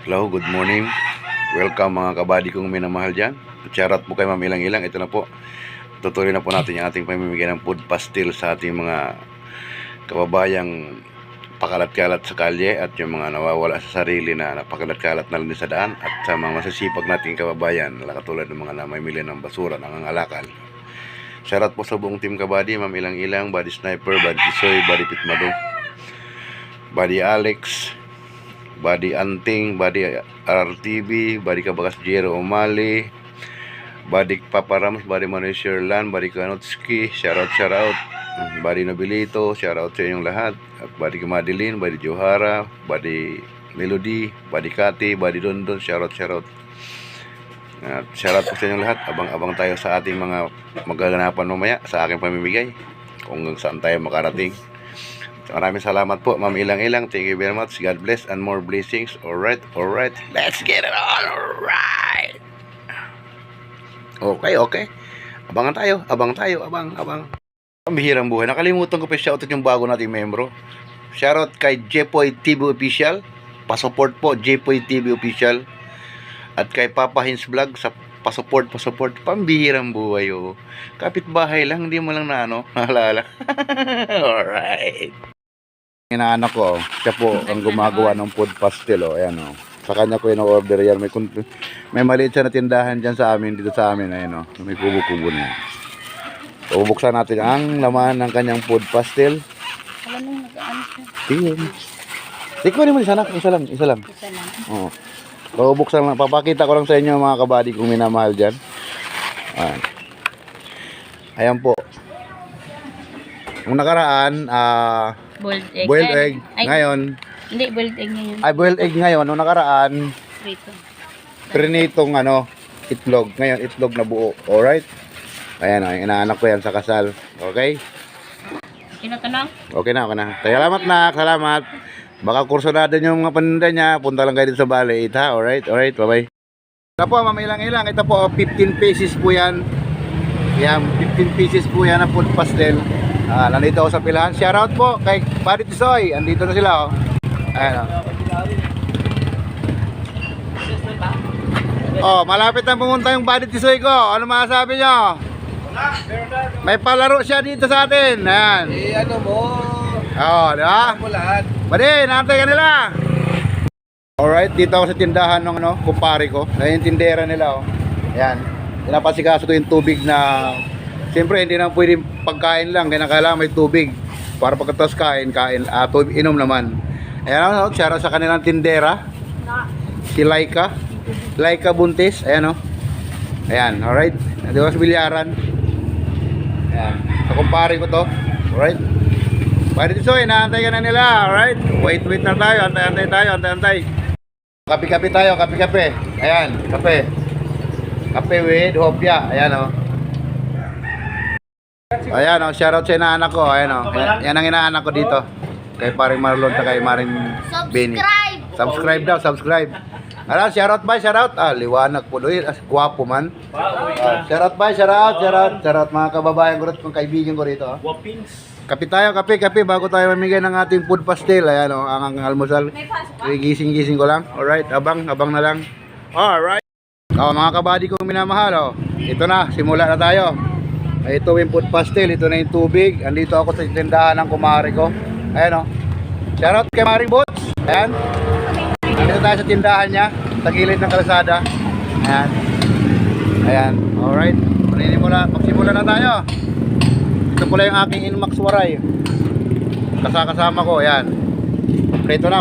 Hello, good morning. Welcome mga kabady kong minamahal dyan. Shoutout po kay Ma'am Ilang Ilang. Ito na po. Tutuloy na po natin yung ating pamimigay ng food pastil sa ating mga kababayang pakalat-kalat sa kalye at yung mga nawawala sa sarili na napakalat-kalat na lang din sa daan at sa mga masasipag nating kababayan na katulad ng mga namimili ng basura, nangangalakal. Shoutout po sa buong team kabady, Ma'am Ilang Ilang, Body Sniper, Body Tisoy, Body Pitmado, Body Alex, Body Anting, Body RTV, Body Kabagas Jero Omali, Body Paparams, Body Manoy Sherlan, Body Kanotski, shoutout, Body Nobilito, shoutout sa inyong lahat, at Body Madeline, Body Johara, Body Melody, Body Kati, Body Dondon, shoutout. At shoutout po sa inyong lahat. Abang-abang tayo sa ating mga magaganapan mamaya sa aking pamimigay kung saan tayo makarating. Maraming salamat po, Ma'am Ilang Ilang. Thank you very much. God bless and more blessings. Alright. Let's get it on. Alright. Okay. Abang. Pambihirang buhay. Nakalimutan ko pa shoutout yung bago nating membro. Shoutout kay Jepoy TV Official. Pasupport po, Jepoy TV Official. At kay Papa Hins Vlog sa pasupport. Pambihirang buhay, oh. Kapitbahay lang, hindi mo lang naalala. Alright. Inaanak ko, siya po ang gumagawa ng food pastel, oh. Ayan, oh. Sa kanya ko in-order yan. May maliit siya na tindahan dyan sa amin, dito sa amin. Ayan, oh. May kubo-kubo na yan. So, bubuksan natin ang laman ng kanyang food pastel. Alam mo, nag-ano siya. Tingin. Tingnan mo, isa lang. Oo. So, bubuksan lang. Papakita ko lang sa inyo mga kabady kung minamahal dyan. Ayan po. Kung nakaraan, boiled egg. Ngayon, hindi, boiled egg ngayon. boiled egg ngayon. Nung nakaraan, prinitong itlog. Ngayon, itlog na buo. Alright? Ayan, inaanak ko yan sa kasal. Okay? Okay na. Salamat, nak. Salamat. Baka kursunado yung mga paninda niya. Punta lang kayo dito sa Bale 8, ha? Alright, bye-bye. Ito po, Ma'am Ilang Ilang. Ito po, 15 pieces po yan. Yan, 15 pieces po yan na food pastel. Nandito ako sa pilahan. Shoutout po kay Body Tisoy. Andito na sila, oh. Ayan, oh. Malapit na pumunta yung Body Tisoy ko. Ano masasabi nyo? May palaro siya dito sa atin. Ayan. Ano mo? Oo, di ba? Badi, naantay ka nila. Alright, dito ako sa tindahan ng kumpare ko. Ayan yung tindera nila, oh. Ayan. Pinapasikaso ko yung tubig na siyempre hindi na pwedeng pagkain lang, kaya kailangan may tubig para pagkatapos kain, tubig, inom naman. Ayan, shoutout sa kanilang tindera, si Laika Buntis. Ayan, ayan, alright, di ba sa bilyaran. Ayan, sa kumpare ko to. Alright, pwede dito, inaantay ka na nila. Alright, wait na tayo, antay. Kape tayo. Ayan, kape with hopya. Ayan, ayan, shoutout sa inaanak ko. Ayan, yan ang inaanak ko dito. Kay paring Marlon at kay maring Benny. Subscribe. Ayan, shoutout. Liwanag po doon. Guwapo man. Shoutout mga kababayan ko rin, mga kaibigan ko rito. Kape tayo, kape bago tayo mamigay ng ating food pastel. Ayan, ang almusal. Gising ko lang. Alright, abang na lang. Alright. Mga kabady kong minamahal, ito na, simula na tayo. Ito yung food pastel, ito na yung tubig. Andito ako sa tindahan ng kumare ko. Ayan, shoutout kay Maring Boots. Ayan. Andito tayo sa tindahan niya, sa gilid ng kalsada. Ayan. Alright. Magsimula na tayo. Ito pala yung aking Inmax Waray. Kasama ko, ayan. Kompleto na.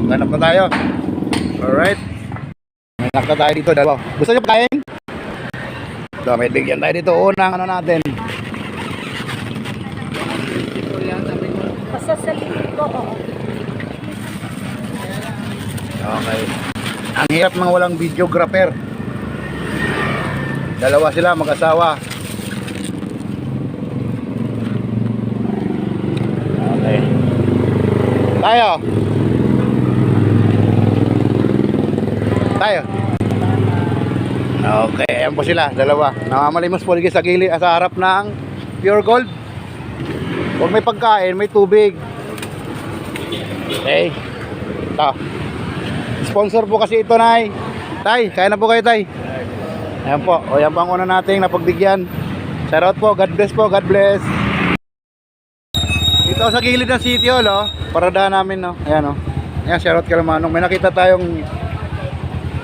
Ganap na tayo. Alright. May nakita tayo dito, dalawa. Gusto niyo pagkain? So, may bigyan tayo dito. Unang natin. Pasasalinin ko, oo. Okay. Ang hirap ng walang videographer. Dalawa sila, mag-asawa. Okay. Tayo. Okay, ayan po sila, dalawa. Namamalimos po sa gilid, sa harap ng Pure Gold. Huwag may pagkain, may tubig. Okay. Ito. Sponsor po kasi ito, Nay. Tay, kaya na po kayo, Tay. Ayan po. O, yan po ang una nating napagbigyan. Shoutout po. God bless po. God bless. Dito sa gilid ng City Hall, oh. Paradahan namin, no. Ayan, oh. Ayan, shoutout ka naman. May nakita tayong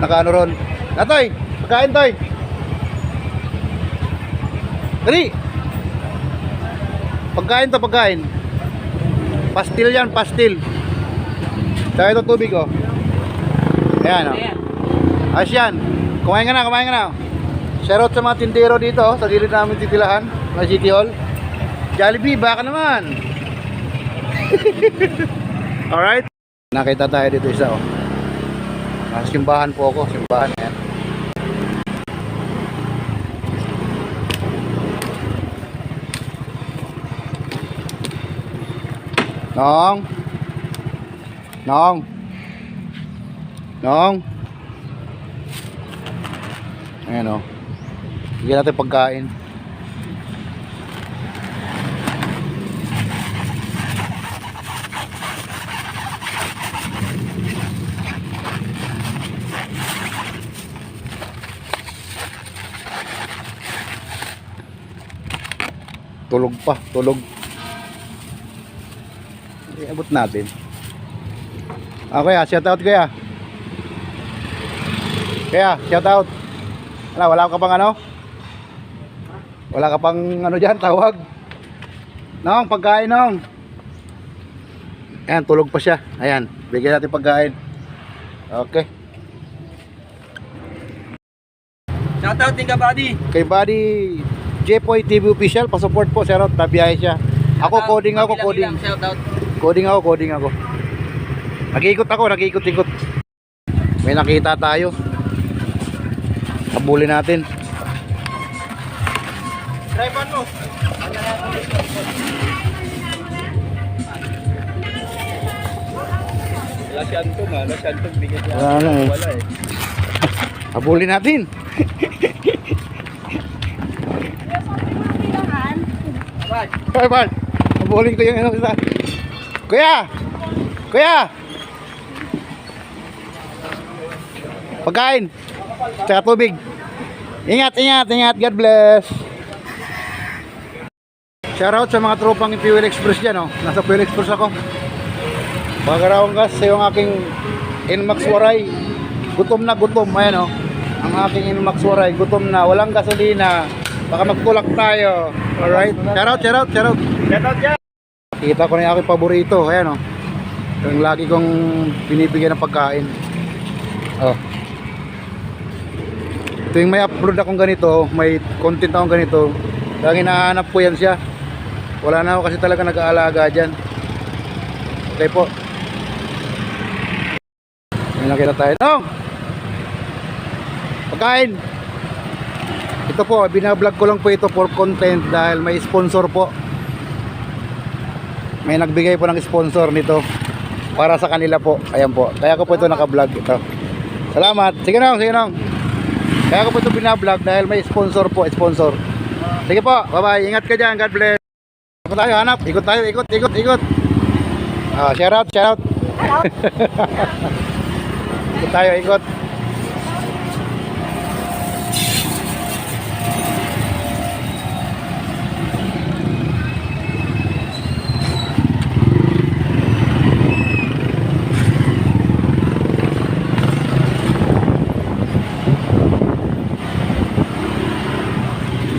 nakaano ron. Natoy, pagkain, Toy. Dali. Pagkain to, pagkain. Pastil yan, pastil. Saka ito tubig, oh. Ayan, oh. Ayos yan. Kumain ka na, kumain ka na. Shoutout sa mga tindero dito, oh, sa gilid namin titilahan, na City Hall. Jollibee, baka naman. Alright. Nakita tayo dito isa, oh. Nasa simbahan po ako, simbahan yan. Nong. Nong. Nong. Ayan, oh. Bigyan natin pagkain. Tulog pa, tulog. Iabot natin. Kuya, shout out kuya. Kuya, shout out. Wala ka pang ano? Wala ka pang ano dyan, tawag? Nong, pagkain, Nong. Ayan, tulog pa siya. Ayan, bigyan natin pagkain. Okay. Shout out din ka, buddy. Kay Buddy Jepoy TV official, pa-support po, shoutout, tabiyahe siya. Ako, coding ako, coding. Shout out. Coding ako. Nag-iikot. May nakita tayo. Habulin natin. Drive mo. Lasyantong bigat yan. Wala na eh. Wala eh. Habulin natin. Hoy, Bart. Habulin ko yung ano isa. Kuya! Kuya! Pagkain. Tsaka tubig. Ingat. God bless. Shoutout sa mga tropang Fuel Express dyan, oh. Nasa Fuel Express ako. Pagkarawang gas sa yung aking Inmax Waray. Gutom na gutom. Ayan, oh. Ang aking Inmax Waray. Gutom na. Walang gasolina. Baka magtulak tayo. Alright. Shoutout. Shout out dyan. Kita ko na yung aking paborito. Ayan, oh. Yung lagi kong binibigyan ng pagkain. Oh. Ito yung may upload akong ganito, may content akong ganito. Lagi nahanap ko yan siya. Wala na ako kasi talaga nag-aalaga dyan. Okay po. May nakita tayo. No! Pagkain! Ito po, binablog ko lang po ito for content dahil may sponsor po. May nagbigay po ng sponsor nito para sa kanila po. Ayan po. Kaya ko po ito naka-vlog ito. Salamat. Sige nong. Kaya ko po ito binablog dahil may sponsor po, sponsor. Sige po. Bye-bye. Ingat ka dyan. God bless. Ikot tayo, hanap. Ikot tayo. Ikot. Shout out. Ikot tayo, ikot.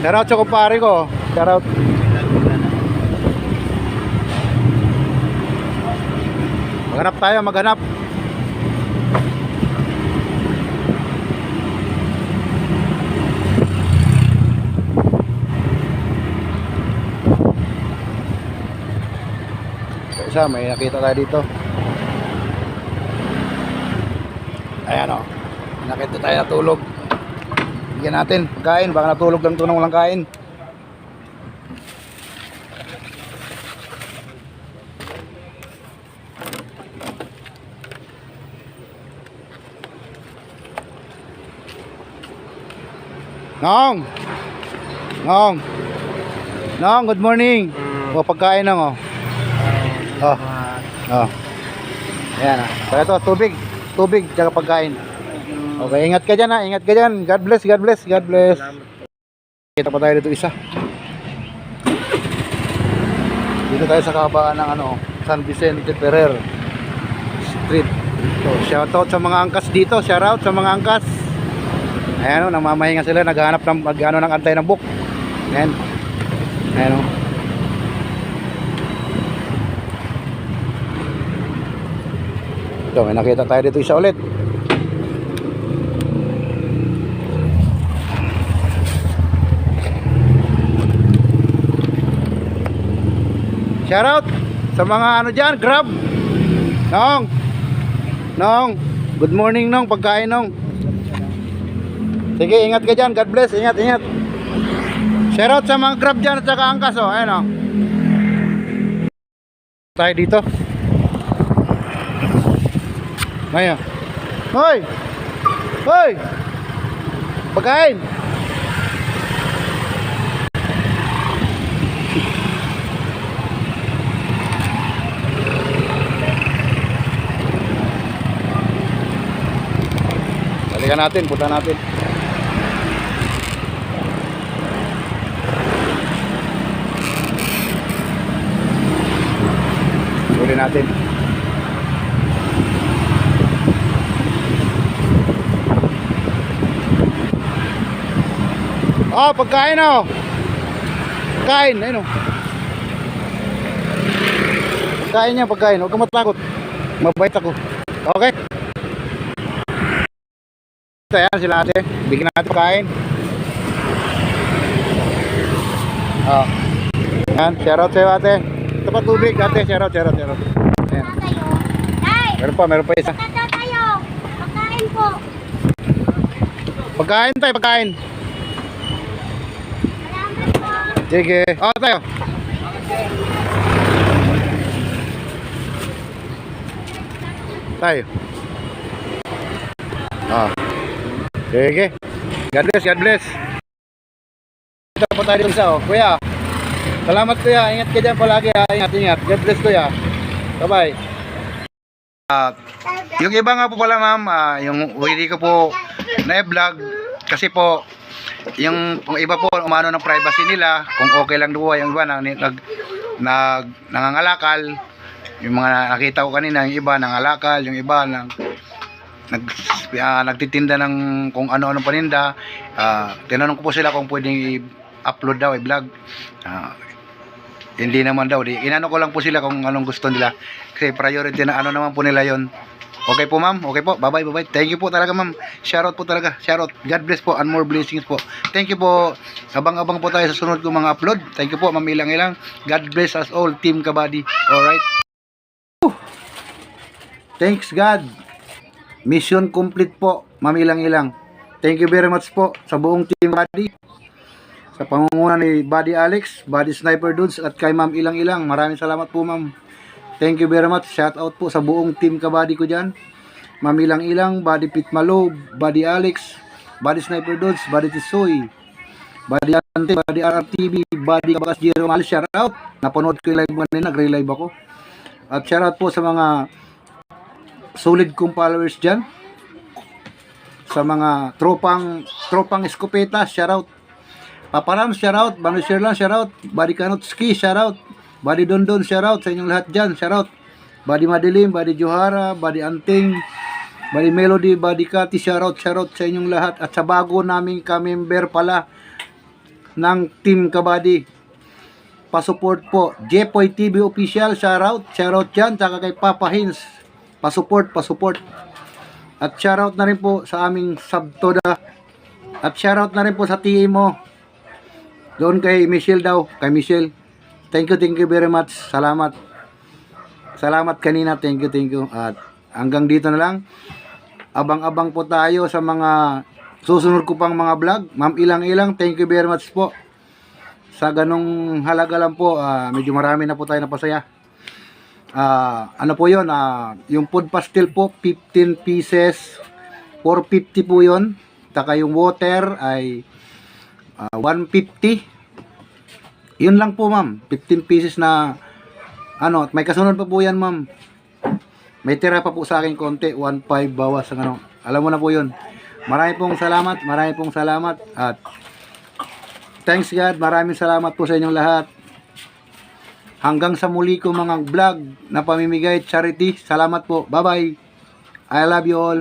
Shoutout sa kumpare ko. Shoutout. Maghanap tayo, maghanap. Isa, may nakita tayo dito. Ayan, o. Nakita tayo natulog. Bigyan natin pagkain, baka natulog lang ito nang walang kain. Nong, good morning. O, pagkain nang, oh. Oh. Ayan, ah. So, ito, tubig. tubig, tsaka pagkain. Okay, ingat ka dyan ha, ingat ka dyan. God bless, God bless, God bless. Kita pa tayo dito isa. Dito tayo sa kabaan ng San Vicente Ferrer Street. So, shoutout sa mga angkas dito, shoutout sa mga angkas. Ayan namamahinga sila, naghahanap ng ng antay ng book. Ayan. Ayan Ito, may nakita tayo dito isa ulit. Shoutout sa mga dyan, Grab. Nong, good morning Nong, pagkain Nong. Sige, ingat ka dyan, God bless, ingat. Shoutout sa mga Grab dyan at saka angkas ayan tayo dito. Ngayon. Hoy! Pagkain! Balikan natin, punta natin. Huli natin. Pagkain Pagkain, ayun Pagkain niya, pagkain. Huwag ka matakot. Mabait ako. Okay? Ayan sila ate. Bigyan natin pagkain. Ayan, shoutout sa'yo ate. Ito pa tubig ate. Shoutout. Ayan. Meron pa isa. tayo. Pagkain po. Pagkain tayo, pagkain. Sige. Tayo. Tayo. Sige. God bless. Ito pa tayo isa Kuya. Salamat kuya. Ingat ka dyan palagi ha. Ingat. God bless kuya. Bye-bye. Yung iba nga po pala ma'am, yung hindi ko po na-vlog kasi po yung iba po umano ng privacy nila, kung okay lang doon yung iba nangangalakal, yung mga nakita ko kanina, yung iba nangangalakal, yung iba nagtitinda ng kung ano-anong paninda. Tinanong ko po sila kung pwedeng i-upload daw, i-vlog. Hindi naman daw, inano ko lang po sila kung anong gusto nila kasi priority na ano naman po nila yon. Okay po ma'am, okay po, bye bye. Thank you po talaga ma'am, shoutout po talaga, shoutout. God bless po and more blessings po. Thank you po, abang-abang po tayo sa sunod kong mga upload. Thank you po ma'am Ilang. God bless us all, Team Kabady. Alright, thanks God, mission complete po ma'am Ilang. Thank you very much po sa buong Team Kabady, sa pangunguna ni Buddy Alex, Buddy Sniper Dudes at kay ma'am Ilang. Maraming salamat po ma'am. Thank you very much. Shout out po sa buong Team Kabady ko dyan. Ma'am Ilang, Buddy Pitmalo, Buddy Alex, Buddy Sniper Dudes, Buddy Tisoy, Buddy Ante, Buddy RRTV, Buddy Kabakas Jero. Shout out. Napanood ko yung live kanina, nag-relive ako. At shout out po sa mga solid kong followers dyan. Sa mga tropang eskopeta, shout out. Paparam, shout out. Bano Sherlan, shout out. Buddy Kanotski, shout out. Buddy Dondon, shout out sa inyong lahat dyan, shout out. Buddy Madilim, Buddy Johara, Buddy Anting, Buddy Melody, Buddy Kati, shout out sa inyong lahat. At sa bago naming ka-member pala ng Team Kabady, pasupport po Jepoy TV Official, shout out dyan, tsaka kay Papa Hins, pasupport. At shout out na rin po sa aming Subtoda, at shout out na rin po sa TMO doon kay Michelle daw, kay Michelle. Thank you very much. Salamat kanina. Thank you. At hanggang dito na lang. Abang-abang po tayo sa mga susunod ko pang mga vlog. Ma'am Ilang, thank you very much po. Sa ganong halaga lang po, medyo marami na po tayo napasaya. Ano po yun? Yung food pastel po, 15 pieces. 450 po yun. Taka yung water ay 150. Yun lang po ma'am, 15 pieces na at may kasunod pa po yan ma'am. May tira pa po sa akin konti, 1.5 bawas ang ano. Alam mo na po yun. Marami pong salamat at thanks God, maraming salamat po sa inyong lahat. Hanggang sa muli ko mga vlog na pamimigay charity. Salamat po. Bye bye. I love you all.